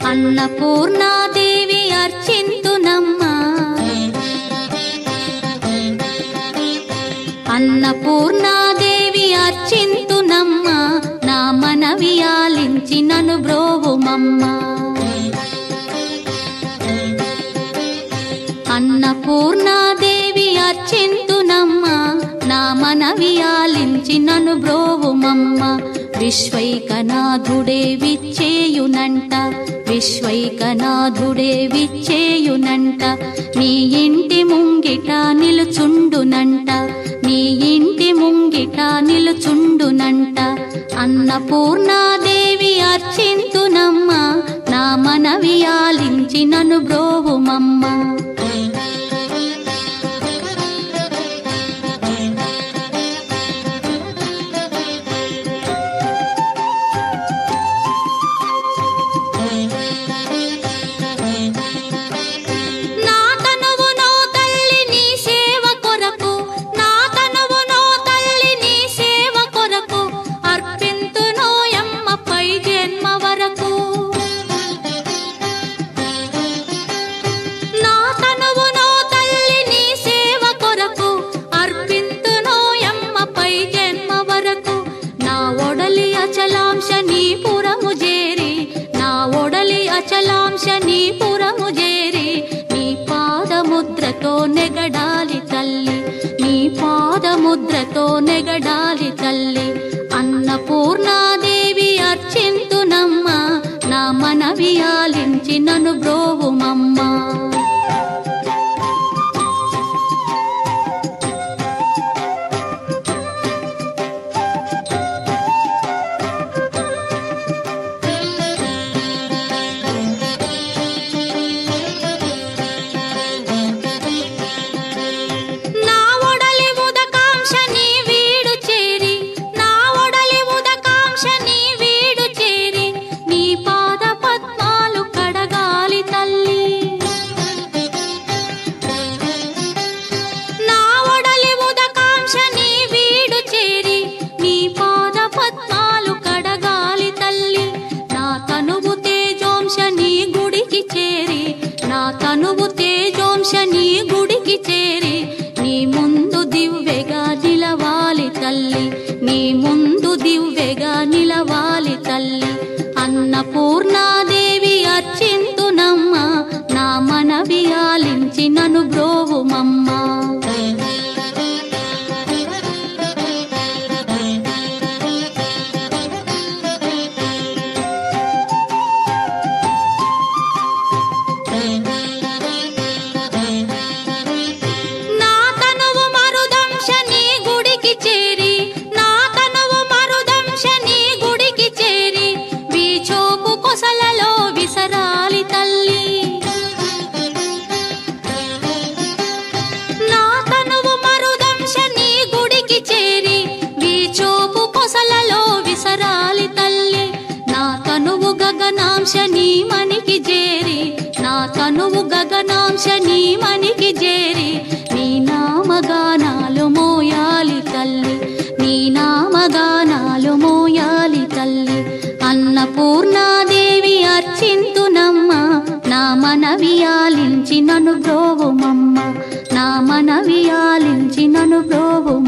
అన్నపూర్ణాదేవి అర్చింతునమ్మా, అన్నపూర్ణాదేవి అర్చింతునమ్మా, నా మనవి ఆలించి నన్ను బ్రోవుమమ్మా. అన్నపూర్ణాదేవి అర్చింతునమ్మా, నా మనవి ఆలించి నన్ను బ్రోవుమమ్మా. విశ్వైకనాథుడే విచ్చేయునంట, విశ్వైకనాథుడే విచ్చేయునంట, నీ ఇంటి ముంగిట నిలుచుండునంట, నీ ఇంటి ముంగిట నిలుచుండునంట. అన్నపూర్ణాదేవి అర్చింతునమ్మా, నా మనవి ఆలించి నన్ను బ్రోవుమమ్మా. అచలాంశనీపురము చేరి నీ పాదముద్రతో నెగడాలి తల్లి, నీ పాదముద్రతో నెగడాలి తల్లి. అన్నపూర్ణాదేవి అర్చింతునమ్మా, నా మనవి ఆలించి నన్ను బ్రోవుమమ్మా. తనువు తేజోంశని గుడికి చేరి నీ ముందు దివ్వెగా నిలవాలి తల్లి, నీ ముందు దివ్వెగా నిలవాలి తల్లి. అన్నపూర్ణాదేవి అర్చింతునమ్మా, నా మనవి ఆలించి నన్ను బ్రోవుమమ్మా. గగనాంశని మనికి చేరి, నా తనువు గగనాంశని మనికి చేరి నీ నామగానాలు మోయాలి తల్లి, నీ నామగానాలు మోయాలి తల్లి. అన్నపూర్ణాదేవి అర్చింతునమ్మా, నా మనవి ఆలించి నన్ను బ్రోవుమమ్మా, నా మనవి ఆలించి నన్ను బ్రోవుమమ్మా.